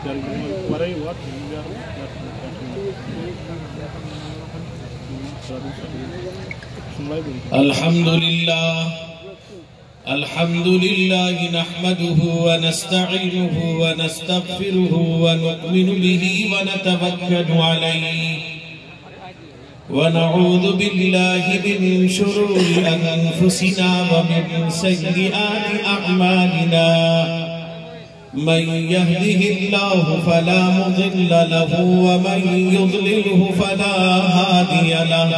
الحمد لله نحمده ونستعينه ونستغفره ونؤمن به ونتوكل عليه ونعوذ بالله من شرور أنفسنا ومن سيئات أعمالنا من يهده الله فلا مضل له ومن يضلله فلا هادي له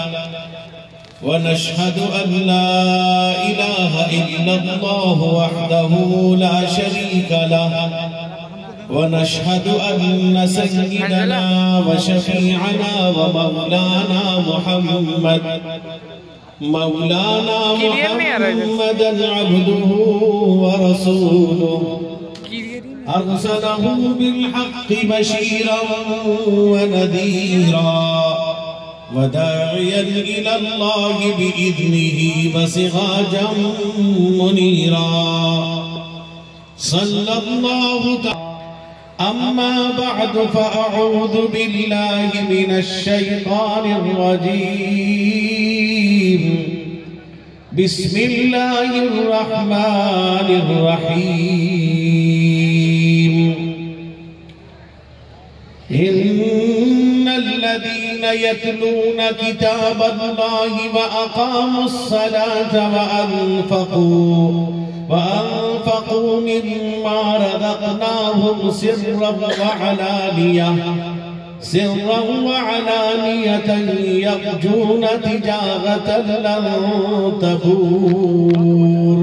ونشهد أن لا إله إلا الله وحده لا شريك له ونشهد أن سيدنا وشفيعنا ومولانا محمدا عبده ورسوله أرسله بالحق بشيرا ونذيرا وداعيا إلى الله بإذنه وسراجا منيرا صلى الله تعالى. أما بعد فأعوذ بالله من الشيطان الرجيم. بسم الله الرحمن الرحيم. إن الذين يتلون كتاب الله وأقاموا الصلاة وأنفقوا مما رزقناهم سرا وعلانية يرجون تجارة لن تبور.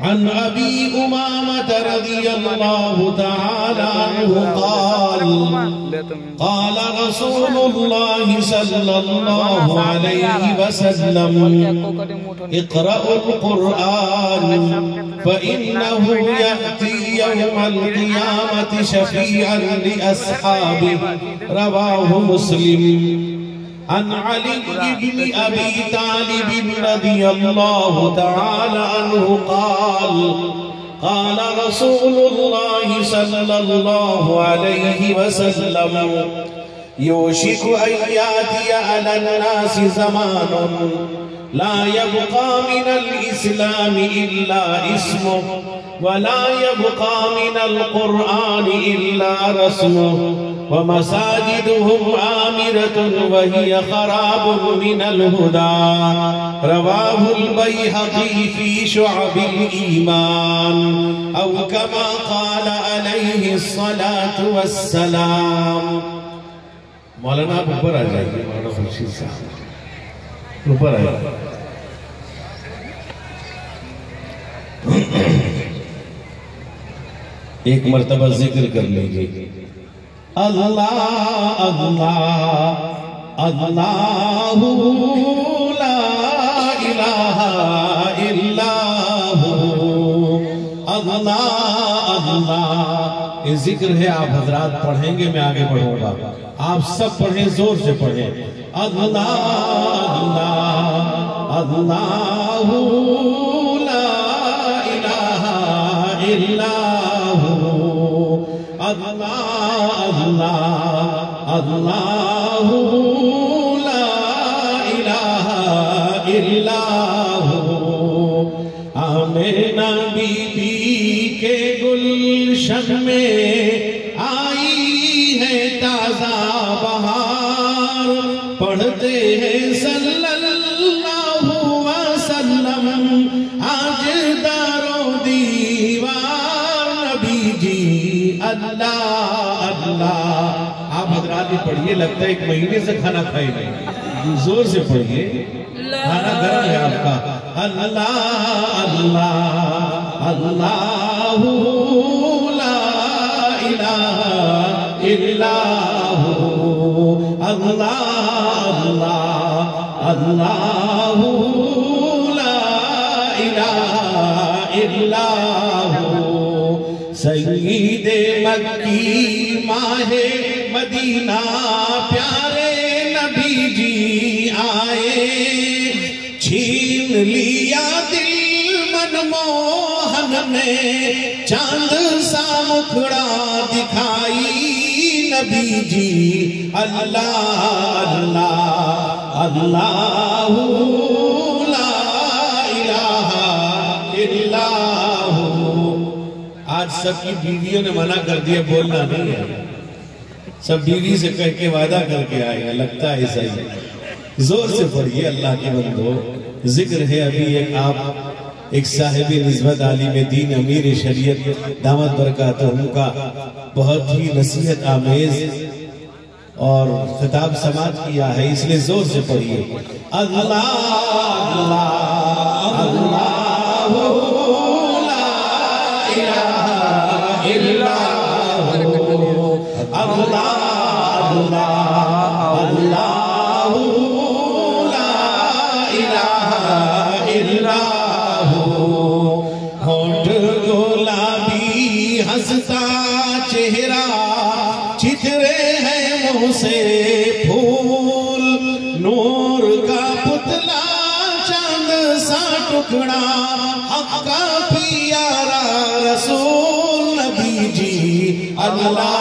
عن أبي أمامة رضي الله تعالى عنه قال رسول الله صلى الله عليه وسلم اقرأوا القرآن فإنه يأتي يوم القيامة شفيعا لأصحابه. رواه مسلم. عن علي بن أبي طالب رضي الله تعالى عنه قال رسول الله صلى الله عليه وسلم يوشك أن يأتي على الناس زمان لا يبقى من الإسلام إلا اسمه ولا يبقى من القرآن إلا رسمه ومساجدهم آمرة وهي خراب من الهدى. رواه البيهقي في شعب الإيمان أو كما قال عليه الصلاة والسلام. مولانا آپ اوپر آ جائیے. مولانا خورشید صاحب اوپر آئیے. ایک مرتبہ ذکر کر لیجئے. اللہ اللہ اللہ لا الہ الا ہو. اللہ اللہ یہ ذکر ہے. آپ حضرات پڑھیں گے, میں آگے بڑھوں گا. آپ سب پڑھیں, زور سے پڑھیں. اللہ اللہ اللہ لا الہ الا ہو. اللہ اللہ اللہ لا الہ الا ہو. آمینہ بی بی کے گلشن میں آئی ہے تازہ بہار. پڑھتے ہیں صلی اللہ وسلم آج دارو دیوار. نبی جی اللہ اللہ. آپ حضرات بھی پڑھئے, لگتا ہے ایک مہینے سے کھانا کھائے نہیں. زور سے پڑھئے, کھانا گرم ہے آپ کا. اللہ اللہ اللہ لا الہ الا ہو. اللہ اللہ اللہ لا الہ الا ہو. سید مکی ماہ مدینہ پیارے نبی جی آئے. چھین لیا دل منموہن نے چاند سا مکھڑا دکھائی نبی جی اللہ اللہ اللہ لا الہ الا ہو۔ آج سب کی بیویوں نے منع کر دیا بولنا نہیں ہے، سب بیوی سے کہہ کے وعدہ کر کے آئے گا، لگتا ہے صحیح۔ زور سے پڑھیے اللہ کے بندو۔ ذکر ہے ابھی ایک صاحب نسبت عالم دین امیر شریعت دامت برکاتہم کا بہت ہی نصیحت آمیز اور خطاب سماعت کیا ہے، اس لئے زور سے پڑھیے اللہ اللہ اللہ لا الہ الا ہو، اللہ اللہ اللہ لا الہ الا ہو۔ ہونٹ گلابی ہنستا چہرہ چترے ہیں منہ سے پھول، نور کا پتلا چاند سا ٹکڑا حق کا پیارا رسول نبی جی اللہ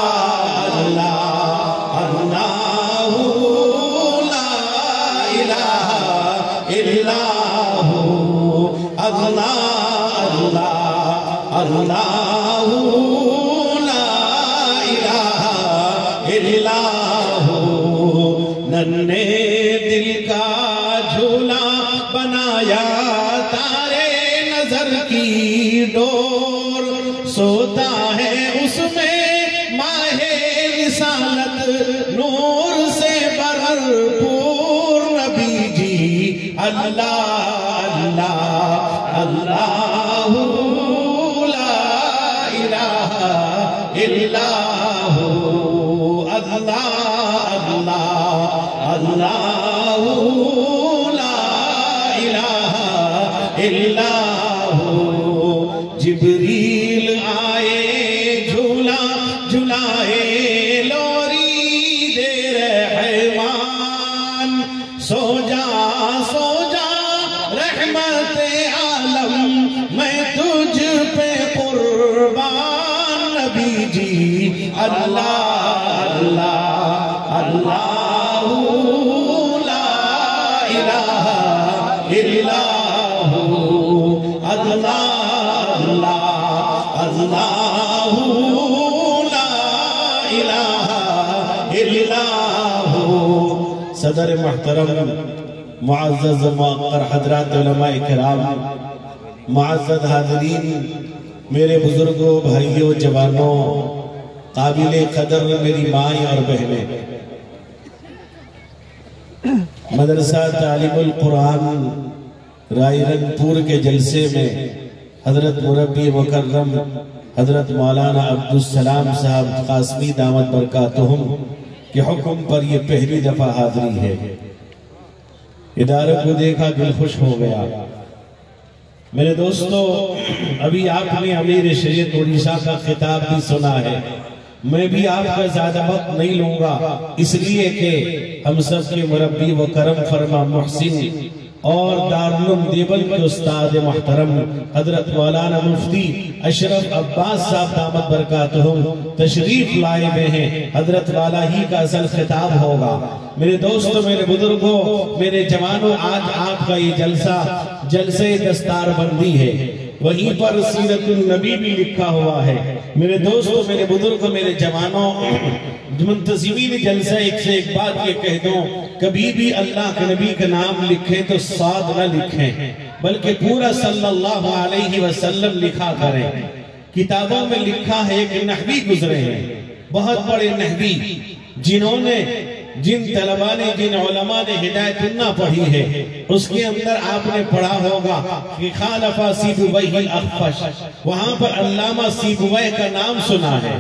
اللہ اللہ لا الہ الا ہو، اللہ اللہ اللہ لا الہ الا ہو۔ ننھے دل کا جھولا بنایا تارے نظر کی ڈور، سوتا ہے اس میں ماہ رسالت نور سے بھرپور نبی جی اللہ اللہ اللہ لا الہ الا ہو، اللہ اللہ اللہ لا الہ الا ہو۔ جبریل آئے جھولا جھلائے لوری دے رحمان، سو جا رحمت عالم میں تجھ پہ قربان نبی جی اللہ اللہ اللہ لا الہ الا ہو، اللہ اللہ اللہ لا الہ الا ہو۔ صدر محترم معزز موقر حضرات علماء کرام، معزز حاضرین، میرے بزرگوں بھائیوں جوانوں، قابل قدر میری مائیں اور بہنیں، مدرسہ تعلیم القرآن رائے رنگ پور کے جلسے میں حضرت مربی مکرم حضرت مولانا عبدالسلام صاحب قاسمی دامت برکاتہم کے حکم پر یہ پہلی دفعہ حاضری ہے۔ ادارے کو دیکھا دل خوش ہو گیا۔ میرے دوستو، ابھی آپ نے امیر شریعت اڑیسہ کا خطاب بھی سنا ہے، میں بھی آپ کا زیادہ وقت نہیں لوں گا، اس لیے کہ ہم سب کے مربی و کرم فرما محسن اور دارالعلوم دیوبند کے استاد محترم حضرت مولانا مفتی اشرف عباس صاحب دامت برکاتہم تشریف لائے ہوئے ہیں، حضرت والا ہی کا اصل خطاب ہوگا۔ میرے دوستوں، میرے بزرگوں، میرے جوانوں، آج آپ کا یہ جلسہ دستار بندی ہے، وہیں پر سیرت النبی بھی لکھا ہوا ہے۔ میرے دوستوں، میرے بزرگوں، میرے جوانوں، منتظمین جلسہ ایک سے ایک بات یہ کہہ دوں، کبھی بھی اللہ کے نبی کا نام لکھیں تو صاد نہ لکھیں، بلکہ پورا صلی اللہ علیہ وسلم لکھا کریں۔ کتابوں میں لکھا ہے کہ نحوی گزرے ہیں، بہت بڑے نحوی، جن طلباء نے، جن علماء نے ہدایت اللہ پڑھی ہے، اس کے اندر آپ نے پڑھا ہوگا کہ خالفہ سیبویہ الاخفش، وہاں پر علامہ سیبویہ کا نام سنا ہے۔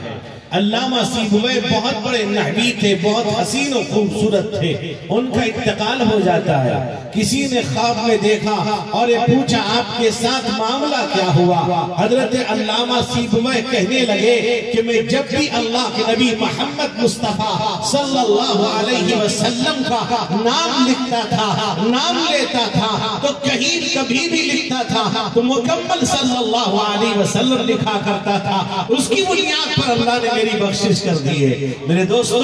علامہ سیبویہ بہت بڑے نحوی تھے، بہت حسین و خوبصورت تھے، ان کا انتقال ہو جاتا ہے۔ کسی نے خواب میں دیکھا اور یہ پوچھا آپ کے ساتھ معاملہ کیا ہوا؟ حضرت علامہ سیبویہ کہنے لگے کہ میں جب بھی اللہ کے نبی محمد مصطفیٰ صلی اللہ علیہ وسلم کا نام لکھتا تھا، نام لیتا تھا، تو کہیں کبھی بھی لکھتا تھا تو مکمل صلی اللہ علیہ وسلم لکھا کرتا تھا۔ اس کی بنیاد پر اللہ نے میری بخشش کر دی ہے۔ میرے دوستو،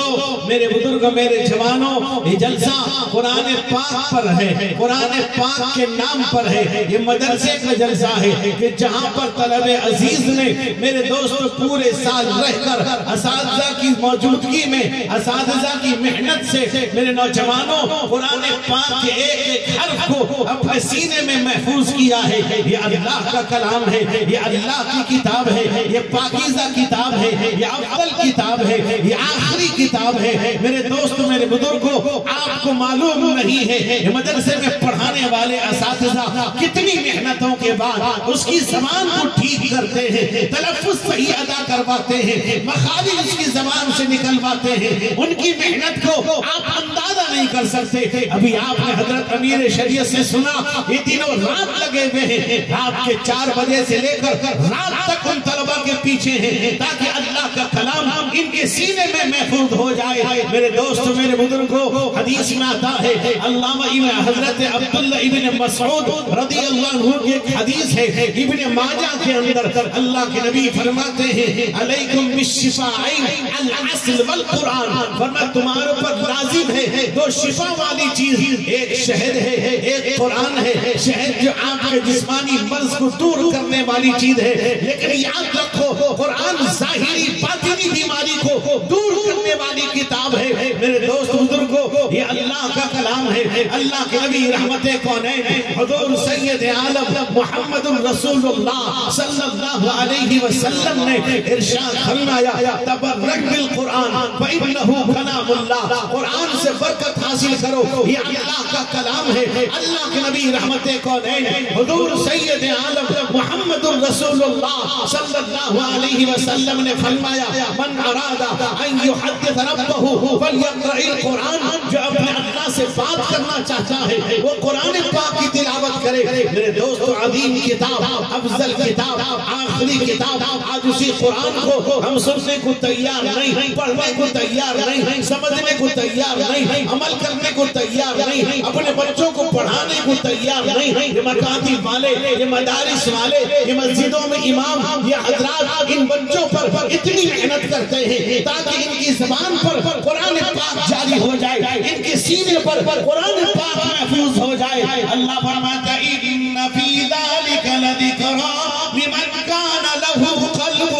میرے بزرگوں، میرے جوانوں، یہ جلسہ قرآن پاک پر ہے، قرآن پاک کے نام پر ہے۔ یہ مدرسے کا جلسہ ہے کہ جہاں پر طلب عزیز نے میرے دوست پورے سال رہ کر اساتذہ کی موجودگی میں، اساتذہ کی محنت سے میرے نوجوانوں قرآن پاک کے ایک ایک حرف کو اپنے سینے میں محفوظ کیا ہے۔ یہ اللہ کا کلام ہے، یہ اللہ کی کتاب ہے، یہ پاکیزہ کتاب ہے، یہ افضل کتاب ہے، یہ آخری کتاب ہے۔ میرے دوست، میرے بزرگوں، آپ کو معلوم نہیں ہے یہ مدرسے میں پڑھانے والے اساتذہ کتنی محنتوں کے بعد اس کی زبان کو ٹھیک کرتے ہیں، تلفظ صحیح ادا کرواتے ہیں، مخارج اس کی زبان سے نکلواتے ہیں۔ ان کی محنت کو آپ اندازہ نہیں کر سکتے۔ ابھی آپ نے حضرت امیر شریعت سے سنا، یہ دنوں رات لگے ہوئے ہیں، رات کے 4 بجے سے لے کر رات تک ان طلبہ کے پیچھے ہیں تاکہ اللہ کا کلام ان کے سینے میں محفوظ ہو جائے۔ میرے دوست، میرے بزرگوں، حدیث میں آتا ہے، علامہ حضرت عبداللہ ابن مسعود رضی اللہ عنہ کی ایک حدیث ہے، ابن ماجہ کے اندر اللہ کے نبی فرماتے ہیں علیکم بالشفاعین العسل والقرآن، فرمایا تمہارے پر لازم ہے 2 شفا والی چیز، ایک شہد ہے، ایک قرآن ہے۔ شہد جو آپ کے جسمانی مرض کو دور کرنے والی چیز ہے، لیکن یاد رکھو قرآن ظاہری باطنی بیماری کو دور کرنے والی کتاب ہے۔ میرے دوست بزرگوں، یہ اللہ کا کلام ہے۔ اللہ کے نبی رحمت کونین حضور سید عالم محمد رسول اللہ صلی اللہ علیہ وسلم نے ارشاد فرمایا تبرک بالقرآن فإنه کلام اللہ، قرآن سے برکت حاصل کرو، یہ اللہ کا کلام ہے۔ اللہ کے نبی رحمت کونین حضور سید عالم محمد رسول اللہ صلی اللہ علیہ وسلم نے فرمایا من اراد ان یحدث ربہ فلیقرأ القرآن، جو اپنے اللہ سے بات کرنا چاہتا ہے وہ قرآن پاک کی تلاوت کرے۔ میرے دوستو، عظیم کتاب، افضل کتاب، آخری کتاب، آج اسی قرآن کو ہم سننے کو تیار نہیں، پڑھنے کو تیار نہیں، سمجھنے کو تیار نہیں، عمل کرنے کو تیار نہیں، اپنے بچوں کو پڑھانے کو تیار نہیں۔ یہ مکاتب والے، یہ مدارس والے، یہ مسجدوں میں امام، یہ حضرات ان بچوں پر اتنی محنت کرتے ہیں تاکہ ان کی زبان پر قرآن پاک جاری ہو جائے، ان کے سینے پر قرآن پاک محفوظ ہو جائے۔ اللہ فرماتا ان فی ذلک لذکری لمن کان لہ قلب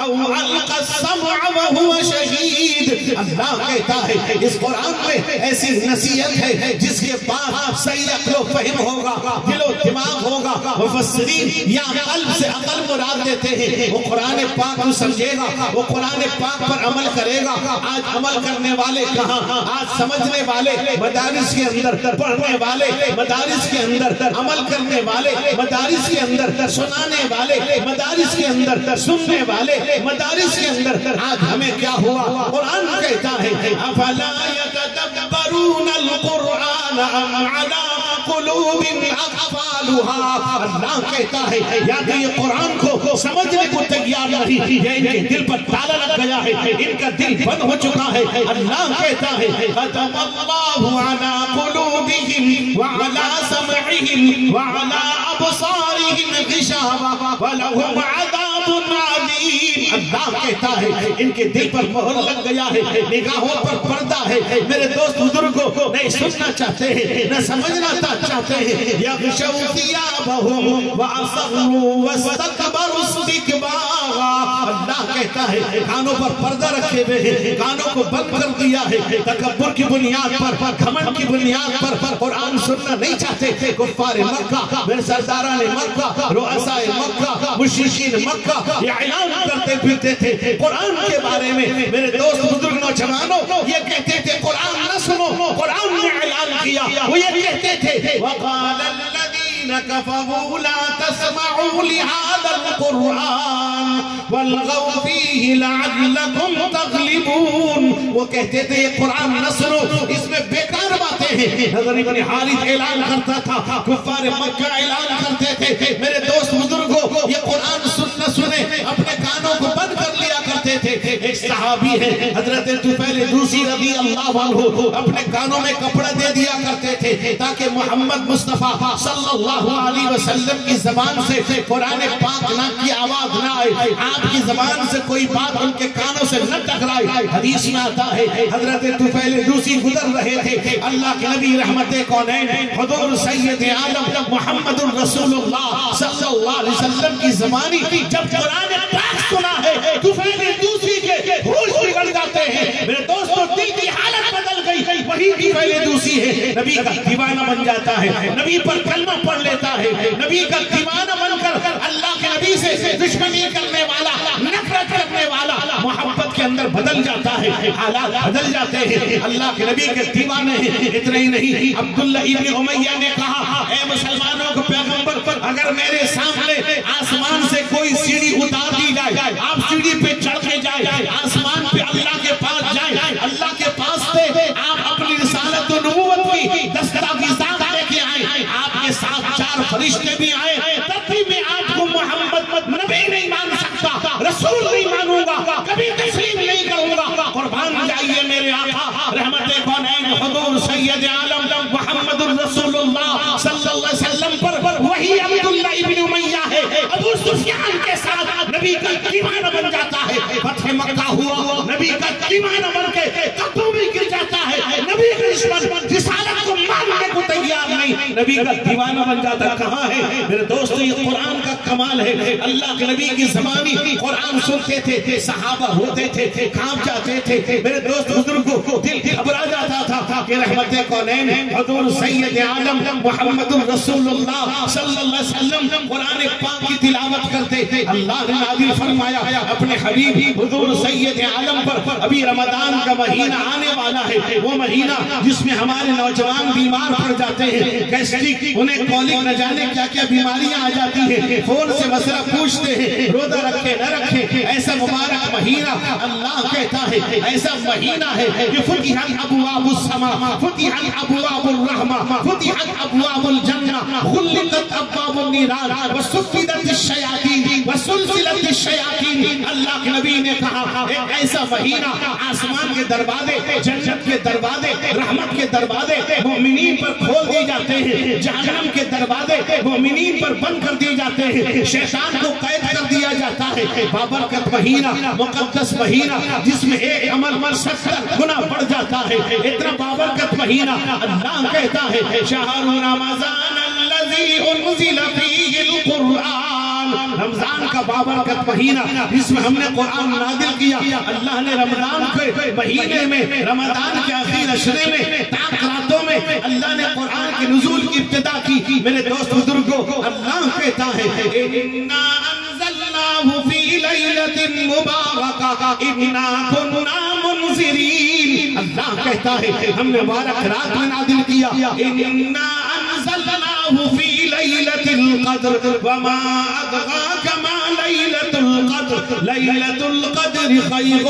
او القى السمع وهو شہید۔ اللہ کہتا ہے اس قرآن میں ایسی نصیحت ہے جس کے پاس صحیح عقل و فہم ہوگا، دل و دماغ ہوگا۔ مفسرین یا قلب سے عقل مراد دیتے ہیں، وہ قرآن پاک کو سمجھے گا، وہ قرآن پاک پر عمل کرے گا۔ آج عمل کرنے والے کہاں؟ آج سمجھنے والے مدارس کے اندر، پڑھنے والے مدارس کے اندر، عمل کرنے والے مدارس کے اندر، سنانے والے مدارس کے اندر، سننے والے مدارس کے اندر۔ آج ہمیں کیا ہوا؟ قرآن کہتا ہے افلا یتدبرون القرآن ام علی قلوب اقفالها، اللہ کہتا ہے یا تو یہ قرآن کو سمجھنے کو تیار نہیں، یا ان کے دل پر تالا لگ گیا ہے، ان کا دل بند ہو چکا ہے۔ اللہ کہتا ہے ختم اللہ علی قلوبہم وعلی سمعہم وعلی ابصارہم غشاوہ ولہم عذاب عظیم۔ اللہ کہتا ہے ان کے دل پر مہر لگ گیا ہے، نگاہوں پر پردہ ہے۔ میرے دوست بزرگوں، نہیں سننا چاہتے ہیں، نہ سمجھنا چاہتے ہیں، یغشوا ثیابہم واسروا واستکبروا استکبارا۔ اللہ کہتا ہے کانوں پر پردہ رکھے ہوئے ہیں، کانوں کو بند کر دیا ہے، تکبر کی بنیاد پر، گھمنڈ کی بنیاد پر قرآن سننا نہیں چاہتے۔ کفار مکہ، میرے سرداران مکہ، رؤساء مکہ، مشرکین مکہ یہ اعلان کرتے پھرتے تھے قرآن کے بارے میں۔ میرے دوست بزرگ نوجوانوں، یہ کہتے تھے قرآن نہ سنو، قرآن نے اعلان کیا، وہ یہ کہتے تھے وقال الذین کفروا لا تسمعوا لهذا القرآن والغوا فیہ فِيهِ لَعَلَّكُمْ تَغْلِبُونَ. وہ کہتے تھے یہ قرآن نہ سنو، اس میں بیکار باتیں ہیں. حضرت ابن حارث اعلان کرتا تھا، کفار مکہ اعلان کرتے تھے میرے دوست بزرگوں یہ قرآن نہ سنے، اپنے کانوں کو بند کر لیا کرتے تھے. ایک صحابی ہے حضرت طفیل دوسی رضی اللہ عنہ، اپنے کانوں میں کپڑا دے دیا کرتے تھے تاکہ محمد مصطفیٰ صلی اللہ علیہ وسلم کی زبان سے قرآن پاک کی آواز نہ آئے، آپ کی زبان سے کوئی بات ان کے کانوں سے نہ ٹکرائے. حدیث میں آتا ہے حضرت طفیل دوسی گزر رہے تھے، اللہ کے نبی رحمت کونین حضور سید عالم محمد الرسول اللہ صلی اللہ علیہ وسلم کی زبانی جب قرآن پاک سنا ہے طفیل دوسی کے ہوش بگڑ جاتے ہیں. میرے دوستوں دل کی حالت بدل گئی، وہی طفیل دوسی ہے، نبی کا دیوانہ بن جاتا ہے، نبی پر کلمہ پڑھ لیتا ہے، نبی کا دیوانہ بن کر اللہ کے نبی سے دشمنی کرنے والا، نفرت کرنے والا محبت کے اندر بدل جاتا ہے، حالات بدل جاتے ہیں، اللہ کے نبی کے دیوانے ہیں. اتنا ہی نہیں، عبداللہ ابن امیہ نے کہا اے مسلمانوں کو پیغمبر پر اگر میرے سامنے آسمان سے کوئی سیڑھی اتار دی جائے، آپ سیڑھی پہ چڑھ کے جائے، آسمان پہ اللہ کے پاس جائے، اللہ کے پاس سے آپ اپنی رسالت و نبوت کی دستاویزات لے کے آئے، آپ کے ساتھ 4 فرشتے بھی آئے، تب بھی میں آپ کو محمد نبی نہیں مان سکتا، رسول نہیں مانوں گا، کبھی تسلیم نہیں کروں گا. قربان جائیے میرے آقا رحمت کونین حضور سید عالم محمد الرسول اللہ صلی اللہ علیہ وسلم پر وہی عبداللہ ابن امیہ ہے، ابو سفیان کے ساتھ نبی کا دیوانہ بن جاتا ہے. فتح مکہ ہوا، نبی کا دیوانہ بن کے قدموں میں گر جاتا ہے، نبی کا دشمن رسالت کو ماننے کو تیار نہیں، نبی کا دیوانہ بن جاتا ہے. کہاں ہے میرے دوستو یہ قرآن کا کمال ہے. اللہ کے نبی کی زبانی قرآن سنتے تھے، صحابہ ہوتے تھے، کانپ جاتے تھے. میرے دوست بزرگوں کو دل گھبرا جاتا تھا کہ رحمت کونین حضور سید عالم محمد الرسول اللہ صلی اللہ علیہ وسلم قرآن پاک کی تلاوت کرتے تھے. اللہ نے نازل فرمایا اپنے حبیب حضور سید عالم پر ابھی رمضان کا مہینہ آنے والا ہے، وہ مہینہ جس میں ہمارے نوجوان بیمار پڑ جاتے ہیں، گیسٹرک، انہیں کولک نہ جانے کیا کیا بیماریاں آ جاتی ہیں، فون سے مسئلہ پوچھتے ہیں روزہ رکھے نہ رکھے. ایسا مبارک مہینہ اللہ کہتا ہے ایسا مہینہ ہے کہ فتحت ابواب السماء، فتحت ابواب الرحمہ، فتحت ابواب الجنہ، غلقت ابواب النیران، وصفدت الشیاطین وسلسلت الشیاطین. اللہ کے نبی نے کہا ایک ایسا مہینہ آسمان کے دروازے، جنت کے دروازے، رحمت کے دروازے مومنین پر کھول دی جاتے ہیں، جہنم کے دروازے مومنین پر بند کر دیے جاتے ہیں، شیطان کو قید کر دیا جاتا ہے. بابرکت مہینہ، مقدس مہینہ جس میں ایک عمل 70 گنا بڑھ جاتا ہے. اتنا بابرکت مہینہ اللہ کہتا ہے شہر رمضان الذی انزل فیہ القرآن، رمضان کا بابرکت مہینہ جس میں ہم نے قرآن نازل کیا. اللہ نے رمضان کے مہینے میں، رمضان کے آخر عشرے میں، تاک راتوں میں اللہ نے قرآن کے نزول کی ابتدا کی. میرے دوست بزرگوں اللہ کہتا ہے اِنَّا أَنزَلْنَاهُ فِي لَيْلَةٍ مُبَارَكَةٍ إِنَّا كُنَّا مُنذِرِينَ. اللہ کہتا ہے ہم نے مبارک رات میں نازل کیا. إِنَّا أَنزَلْنَاهُ فِي لَيْلَةِ الْقَدْرِ وَمَا أَدْرَاكَ مَا لَيْلَةُ الْقَدْرِ لَيْلَةُ الْقَدْرِ خَيْرٌ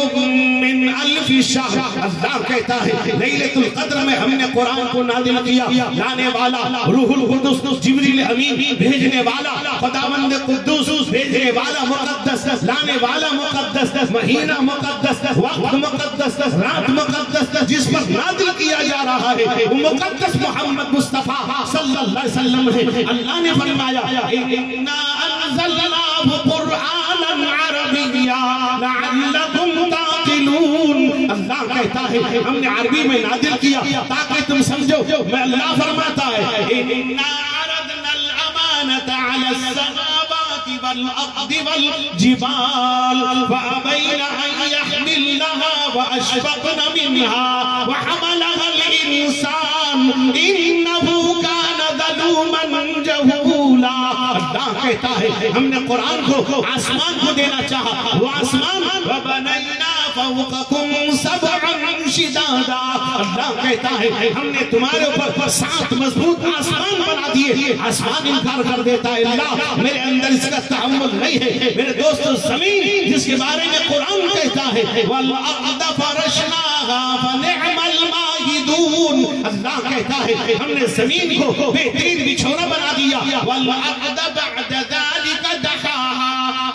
مِّنْ أَلْفِ شَهْرٍ. اللہ کہتا ہے لیلۃ القدر میں ہم نے قرآن کو نازل کیا. لانے والا روح القدس، جبریل امین بھیجنے والا، خداوند قدوس بھیجنے والا مقدس، لانے والا مقدس، مہینہ مقدس، وقت مقدس، رات مقدس، جس پر نازل کیا جا رہا ہے وہ مقدس محمد مصطفیٰ صلی اللہ علیہ وسلم ہے. اللہ نے فرمایا اِنَّا أَنزَلْنَاهُ قُرْآنًا عَرَبِيًّا لَعَلَّكُمْ تَعْقِلُونَ. اللہ کہتا ہے ہم نے عربی میں نازل کیا تاکہ تم سمجھو. میں اللہ فرماتا ہے إِنَّا عَرَضْنَا الْأَمَانَةَ عَلَى السَّمَاوَاتِ وَالْأَرْضِ وَالْجِبَالِ فَأَبَيْنَ أَن يَحْمِلْنَهَا وَأَشْفَقْنَ مِنْهَا وَحَمَلَهَا الْإِنسَانُ إِنَّهُ كَانَ ظَلُومًا جَهُولًا. اللہ کہتا ہے ہم نے قرآن کو آسمان کو دینا چاہا، وہ آسمان وَبَنَيْنَا فوقکم سبعا شدادا، اللہ کہتا ہے ہم نے تمہارے اوپر 7 مضبوط آسمان بنا دیے. آسمان انکار کر دیتا ہے اللہ میرے اندر اس کا تحمل نہیں ہے. میرے دوستو زمین جس کے بارے میں قرآن کہتا ہے وَالْأَرْضَ فَرَشْنَاهَا فَنِعْمَ الْمَاهِدُونَ، اللہ کہتا ہے ہم نے زمین کو بہترین بچھونا بنا دیا. وَالْأَرْضَ بَعْدَ ذَلِكَ دَحَاهَا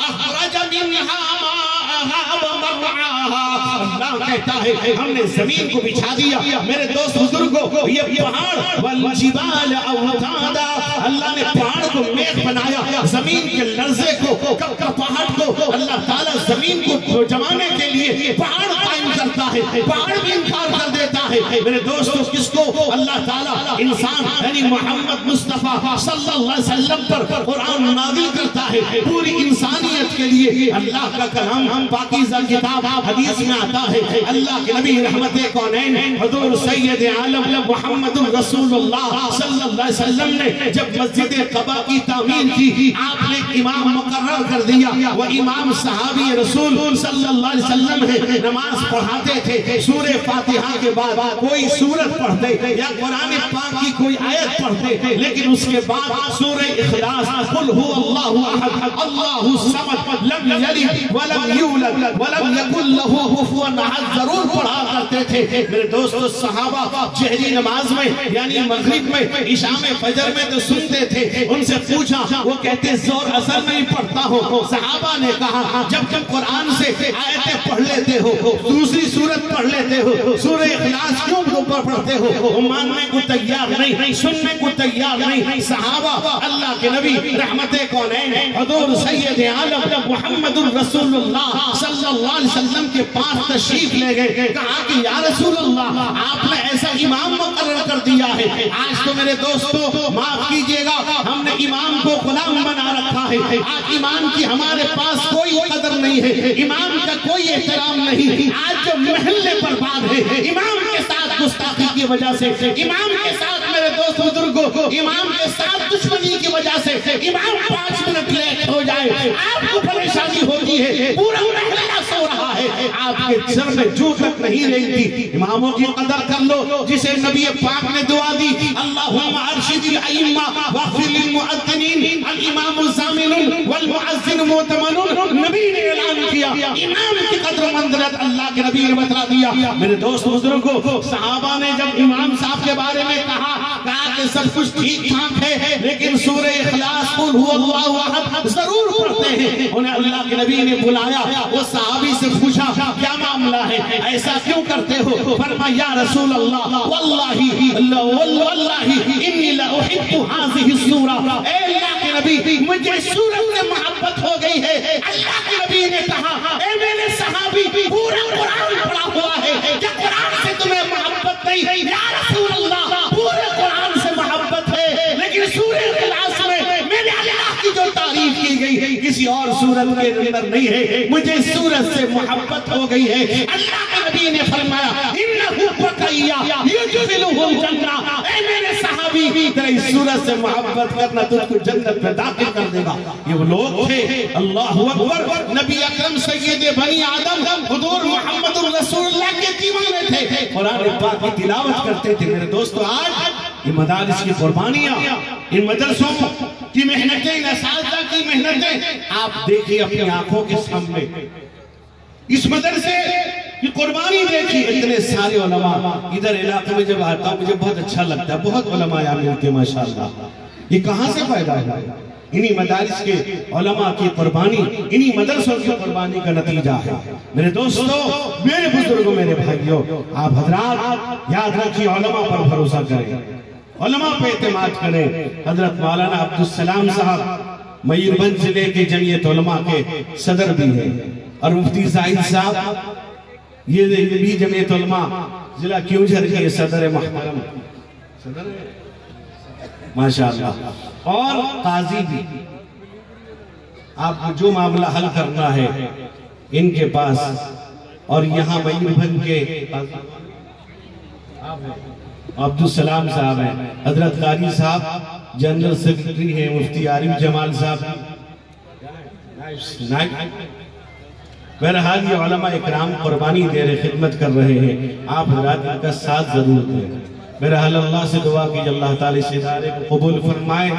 أَخْرَجَ مِنْهَا مَاءَهَا وَمَرْعَاهَا، اللہ کہتا ہے ہم نے زمین کو بچھا دیا. میرے دوست بزرگوں یہ پہاڑ وَالْجِبَالَ أَوْتَادًا، اللہ نے پہاڑ کو میخ بنایا. زمین کے لرزے کو پہاڑ کو اللہ تعالیٰ زمین کو جمانے کے لیے پہاڑ قائم کرتا ہے. پہاڑ بھی انکار کر دیتا ہے. میرے دوستو کس کو اللہ تعالیٰ انسان یعنی محمد مصطفیٰ صلی اللہ علیہ وسلم پر قرآن نازل کرتا ہے پوری انسانیت کے لیے. اللہ کا کلام ہم پاکیزہ کتاب حدیث میں آتا ہے. اللہ کے نبی رحمت کونین حضور سید عالم محمد رسول اللہ صلی اللہ علیہ وسلم نے جب مسجد قباء کی تعمیر کی آپ نے امام مقرر کر دیا. وہ امام صحابی رسول صلی اللہ علیہ وسلم ہے. نماز پڑھاتے تھے سورہ فاتحہ کے بعد کوئی سورت پڑھتے یا قرآن پاک کی کوئی آیت پڑھتے لیکن اس کے بعد سورہ اخلاص قل هو اللہ احد اللہ الصمد لم یلد ولم یولد ولم یکن له کفوا احد ضرور پڑھا کرتے تھے. میرے دوستو صحابہ جہری نماز میں یعنی مغرب میں عشاء میں فجر میں تو سنتے تھے. ان سے پوچھا وہ کہتے زور اثر نہیں پڑتا ہو. صحابہ نے کہا جب تم قرآن سے آیتیں پڑھ لیتے ہو دوسری سورت پڑھ لیتے ہو سورہ اخلاص کیوں پڑھتے ہو؟ ماننے کو تیار نہیں سننے کو تیار نہیں. صحابہ اللہ کے نبی رحمت کونین حضور سید عالم محمد رسول اللہ صلی اللہ علیہ وسلم کے پاس تشریف لے گئے. کہا کہ یا رسول اللہ آپ نے ایسا امام مقرر کر دیا ہے. آج تو میرے دوستو معاف کیجئے گا ہم نے امام کو غلام بنا رکھا ہے. آج امام کی ہمارے پاس کوئی قدر نہیں ہے. امام کا کوئی احترام نہیں. آج جو محلے پر بات ہے امام کے ساتھ گستاخی کی وجہ سے امام کے ساتھ میرے دوست بزرگوں امام کے ساتھ دشمنی کی وجہ سے امام 5 منٹ لیٹ ہو جائے آپ کو پریشانی ہوتی ہے. پورا محلہ سو رہا ہے آپ کے سر میں جو تک نہیں رہی تھی. اماموں کی قدر کر لو جسے نبی پاک نے دعا دی اللہم ارشد الائمہ واغفر للمؤذنین الامام الزامن والمؤذن مؤتمن. نبی نے اعلان کیا امام کی قدر و منزلت اللہ کے نبی نے بتلا دیا. میرے دوست بزرگوں صحابہ نے جب امام صاحب کے بارے میں کہا کہ سب کچھ ٹھیک ٹھاک ہے لیکن سورہ اخلاص قل هو اللہ احد ضرور پڑھتے ہیں. انہیں اللہ کے نبی نے بلایا. وہ صحابی سے پوچھا کیا معاملہ ہے ایسا کیوں کرتے ہو؟ فرمایا یا رسول اللہ واللہ انی لاحب هذه السورہ. اے اللہ کے نبی مجھے سورت سے محبت ہو گئی ہے. اللہ کے نبی نے کہا اے میرے صحابی پورا قرآن پڑھا ہوا ہے کہ قرآن سے تمہیں محبت نہیں. یا رسول اللہ پورے قرآن سے محبت ہے لیکن سورہ اخلاص میں میرے اللہ کی جو تعریف کی گئی ہے کسی اور سورت کے اندر نہیں ہے. مجھے سورت سے محبت ہو گئی ہے. اللہ کے نبی نے فرمایا انہ بقیہ یدخلہ الجنہ. اے میرے صحابی تیرے اس سورت سے محبت کرنا تجھ کو جنت میں داخل کر دے گا. یہ وہ لوگ تھے اللہ اکبر نبی اکرم سید بنی آدم حضور محمد رسول اللہ کے دیوانے تھے. قرآن پاک کی تلاوت کرتے تھے. میرے دوستو آج یہ مدارس کی قربانیاں ان مدرسوں کی محنتیں ان اساتذہ کی محنتیں آپ دیکھیں اپنی آنکھوں کے سامنے. اس مدرسے کی قربانی دیکھی. اتنے سارے علماء ادھر علاقے میں جب آتا ہوں مجھے بہت اچھا لگتا ہے. بہت علماء یہاں ملتے ہیں ماشاءاللہ. یہ کہاں سے پیدا ہے؟ انہی مدارس کے علماء کی قربانی انہی مدرسوں کی قربانی کا نتیجہ ہے. میرے دوستو میرے بزرگوں میرے بھائیوں آپ حضرات یاد رکھیں علماء پر بھروسہ کریں علماء پہ اعتماد کریں. حضرت مولانا عبدالسلام صاحب میربھنج ضلع کے جمعیت علماء کے صدر بھی ہیں اور مفتی زاہد صاحب یہ بھی جمعیت علماء ضلع کیونجھر کے صدر محترم ماشاءاللہ اور قاضی بھی. آپ کو جو معاملہ حل کرنا ہے ان کے پاس اور یہاں میربھنج کے عبدالسلام صاحب ہیں. حضرت قاری صاحب جنرل سیکرٹری ہیں. مفتی عارف جمال صاحب بہرحال یہ علماء اکرام قربانی دے رہے، خدمت کر رہے ہیں، آپ حضرات ان کا ساتھ ضرور دیں۔ بہرحال اللہ سے دعا کہ اللہ تعالیٰ اس ادارے کو قبول فرمائے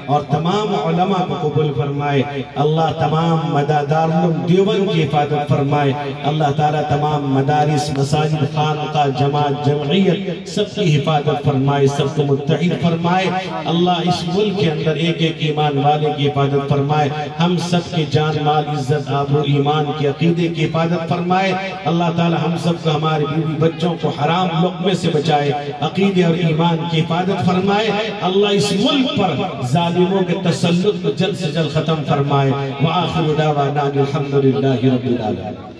اور تمام علماء کو قبول فرمائے، اللہ تمام دارالعلوم دیوبند کی حفاظت فرمائے، اللہ تعالیٰ تمام مدارس، مساجد، خانقاہ، جماعت، جمعیت سب کی حفاظت فرمائے، سب کو متحد فرمائے، اللہ اس ملک کے اندر ایک ایک ایمان والے کی حفاظت فرمائے، ہم سب کے جان مال عزت آبرو ایمان کے عقیدے کی حفاظت فرمائے، اللہ تعالیٰ ہم سب کو ہمارے بیوی بچوں کو حرام لقمے سے بچائے، عقیدے اور ایمان کی حفاظت فرمائے، اللہ اس ملک پر ظالموں کے تسلط کو جلد سے جلد ختم فرمائے۔ وآخر دعوانا الحمدللہ رب العالمین۔